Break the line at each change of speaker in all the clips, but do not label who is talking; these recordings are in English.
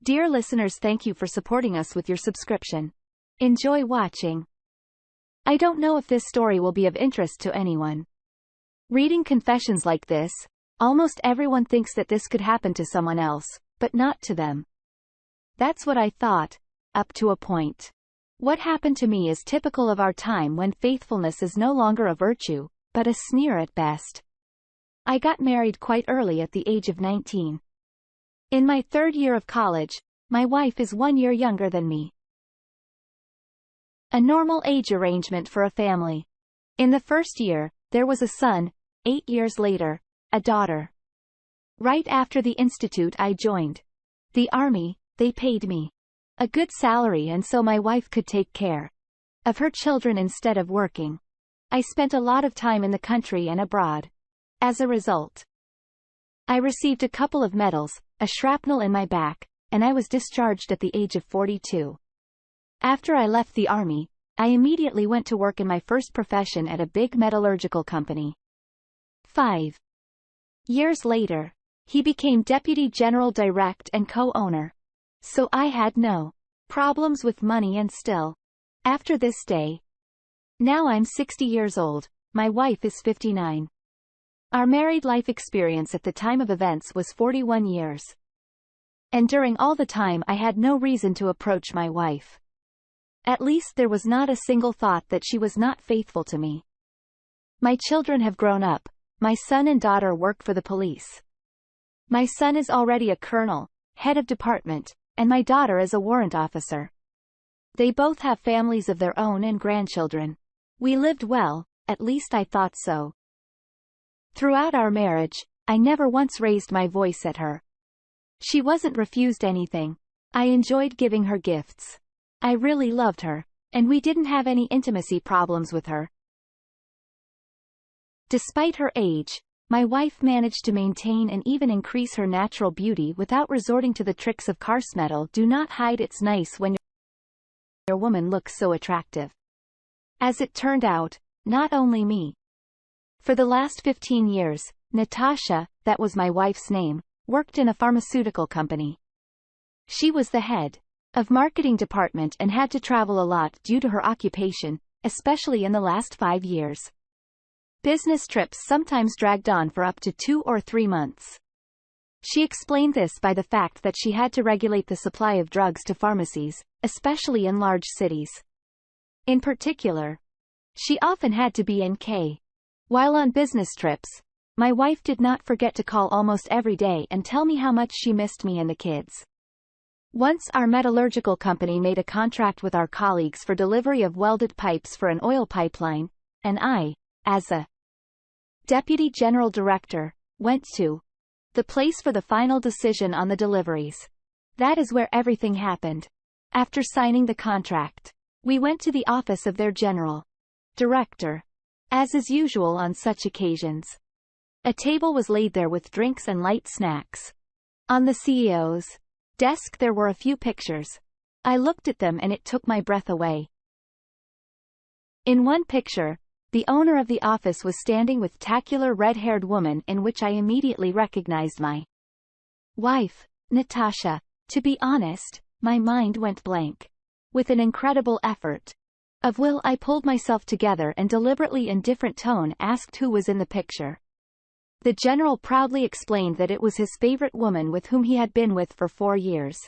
Dear listeners, thank you for supporting us with your subscription. Enjoy watching. I don't know if this story will be of interest to anyone. Reading confessions like this, almost everyone thinks that this could happen to someone else, but not to them. That's what I thought, up to a point. What happened to me is typical of our time when faithfulness is no longer a virtue, but a sneer at best. I got married quite early at the age of 19. In my third year of college, my wife is 1 year younger than me. A normal age arrangement for a family. In the first year, there was a son, 8 years later, a daughter. Right after the institute I joined the army, they paid me a good salary and so my wife could take care of her children instead of working. I spent a lot of time in the country and abroad. As a result, I received a couple of medals, a shrapnel in my back, and I was discharged at the age of 42. After I left the army, I immediately went to work in my first profession at a big metallurgical company. 5 years later, he became Deputy General Direct and co-owner. So I had no problems with money and still. After this day, now I'm 60 years old, my wife is 59. Our married life experience at the time of events was 41 years. And during all the time I had no reason to approach my wife. At least there was not a single thought that she was not faithful to me. My children have grown up, my son and daughter work for the police. My son is already a colonel, head of department, and my daughter is a warrant officer. They both have families of their own and grandchildren. We lived well, at least I thought so. Throughout our marriage, I never once raised my voice at her. She wasn't refused anything. I enjoyed giving her gifts. I really loved her, and we didn't have any intimacy problems with her. Despite her age, my wife managed to maintain and even increase her natural beauty without resorting to the tricks of cosmetal. Do not hide it's nice when your woman looks so attractive. As it turned out, not only me. For the last 15 years, Natasha, that was my wife's name, worked in a pharmaceutical company. She was the head of marketing department and had to travel a lot due to her occupation, especially in the last 5 years. Business trips sometimes dragged on for up to 2 or 3 months. She explained this by the fact that she had to regulate the supply of drugs to pharmacies, especially in large cities. In particular, she often had to be in K. While on business trips, my wife did not forget to call almost every day and tell me how much she missed me and the kids. Once our metallurgical company made a contract with our colleagues for delivery of welded pipes for an oil pipeline, and I, as a Deputy General Director, went to the place for the final decision on the deliveries. That is where everything happened. After signing the contract, we went to the office of their General Director. As is usual on such occasions, a table was laid there with drinks and light snacks. On the CEO's desk there were a few pictures. I looked at them and it took my breath away. In one picture, the owner of the office was standing with tacular red-haired woman in which I immediately recognized my wife, Natasha. To be honest, my mind went blank. With an incredible effort of will I pulled myself together and deliberately in different tone asked who was in the picture. The general proudly explained that it was his favorite woman with whom he had been with for 4 years.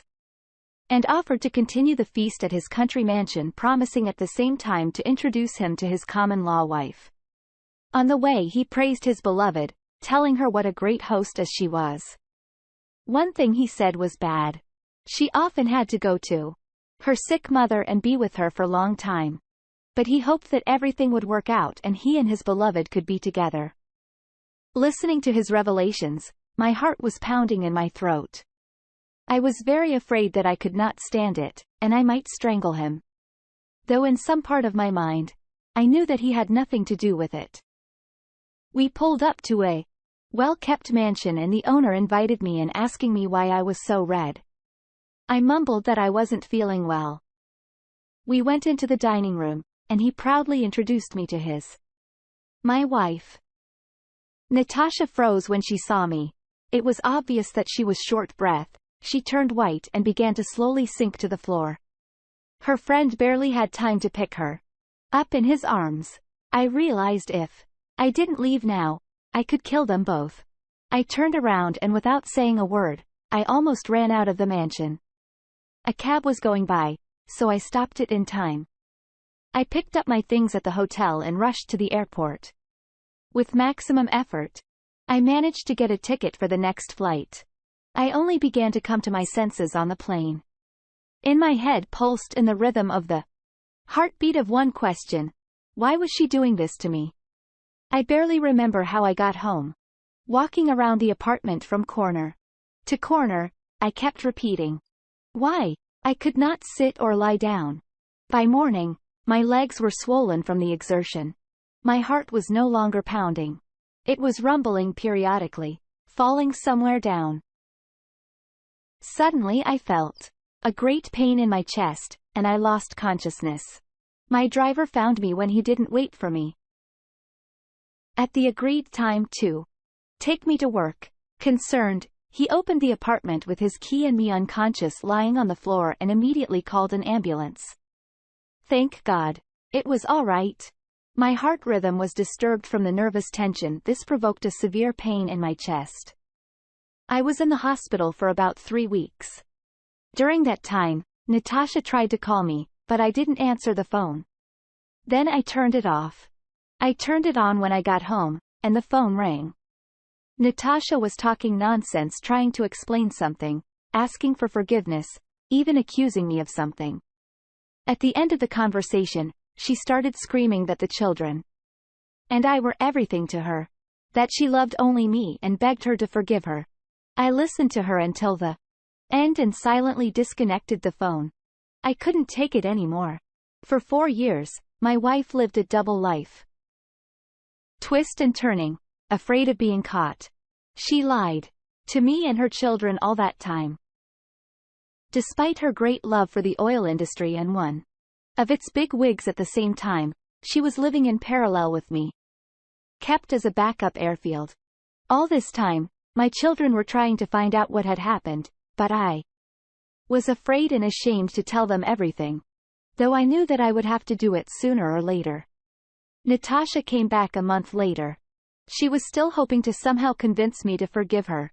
And offered to continue the feast at his country mansion, promising at the same time to introduce him to his common-law wife. On the way he praised his beloved, telling her what a great hostess she was. One thing he said was bad. She often had to go to her sick mother and be with her for a long time. But he hoped that everything would work out and he and his beloved could be together. Listening to his revelations, my heart was pounding in my throat. I was very afraid that I could not stand it, and I might strangle him. Though in some part of my mind, I knew that he had nothing to do with it. We pulled up to a well-kept mansion and the owner invited me in, asking me why I was so red. I mumbled that I wasn't feeling well. We went into the dining room, and he proudly introduced me to my wife. Natasha froze when she saw me. It was obvious that she was short-breathed, she turned white and began to slowly sink to the floor. Her friend barely had time to pick her up in his arms. I realized if I didn't leave now, I could kill them both. I turned around and without saying a word, I almost ran out of the mansion. A cab was going by, so I stopped it in time. I picked up my things at the hotel and rushed to the airport. With maximum effort, I managed to get a ticket for the next flight. I only began to come to my senses on the plane. In my head pulsed in the rhythm of the heartbeat of one question: why was she doing this to me? I barely remember how I got home. Walking around the apartment from corner to corner, I kept repeating, why? I could not sit or lie down. By morning, my legs were swollen from the exertion. My heart was no longer pounding. It was rumbling periodically, falling somewhere down. Suddenly I felt a great pain in my chest, and I lost consciousness. My driver found me when he didn't wait for me at the agreed time to take me to work. Concerned, he opened the apartment with his key and me unconscious lying on the floor and immediately called an ambulance. Thank God. It was all right. My heart rhythm was disturbed from the nervous tension. This provoked a severe pain in my chest. I was in the hospital for about 3 weeks. During that time, Natasha tried to call me, but I didn't answer the phone. Then I turned it off. I turned it on when I got home, and the phone rang. Natasha was talking nonsense, trying to explain something, asking for forgiveness, even accusing me of something. At the end of the conversation, she started screaming that the children and I were everything to her, that she loved only me, and begged her to forgive her. I listened to her until the end and silently disconnected the phone. I couldn't take it anymore. For 4 years, my wife lived a double life. Twist and turning, afraid of being caught. She lied to me and her children all that time. Despite her great love for the oil industry and one of its big wigs at the same time, she was living in parallel with me, kept as a backup airfield. All this time, my children were trying to find out what had happened, but I was afraid and ashamed to tell them everything, though I knew that I would have to do it sooner or later. Natasha came back a month later. She was still hoping to somehow convince me to forgive her.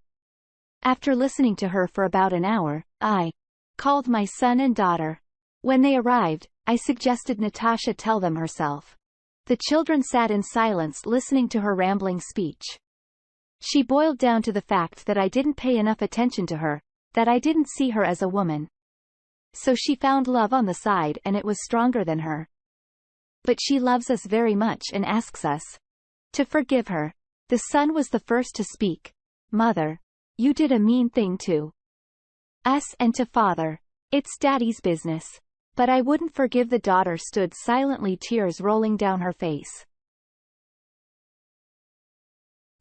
After listening to her for about an hour, I called my son and daughter. When they arrived, I suggested Natasha tell them herself. The children sat in silence listening to her rambling speech. She boiled down to the fact that I didn't pay enough attention to her, that I didn't see her as a woman. So she found love on the side and it was stronger than her. But she loves us very much and asks us to forgive her. The son was the first to speak. Mother, you did a mean thing to us and to father. It's daddy's business. But I wouldn't forgive. The daughter stood silently, tears rolling down her face.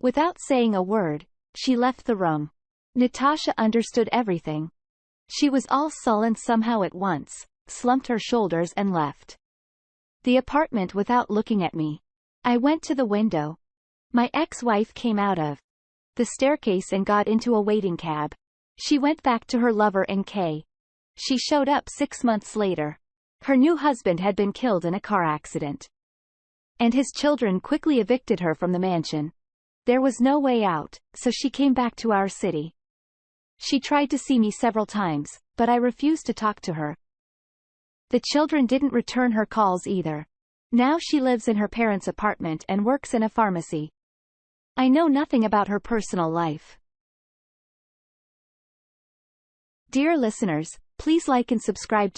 Without saying a word, she left the room. Natasha understood everything. She was all sullen somehow at once, slumped her shoulders and left the apartment without looking at me. I went to the window. My ex-wife came out of the staircase and got into a waiting cab. She went back to her lover NK. She showed up 6 months later. Her new husband had been killed in a car accident, and his children quickly evicted her from the mansion. There was no way out, so she came back to our city. She tried to see me several times, but I refused to talk to her. The children didn't return her calls either. Now she lives in her parents' apartment and works in a pharmacy. I know nothing about her personal life. Dear listeners, please like and subscribe to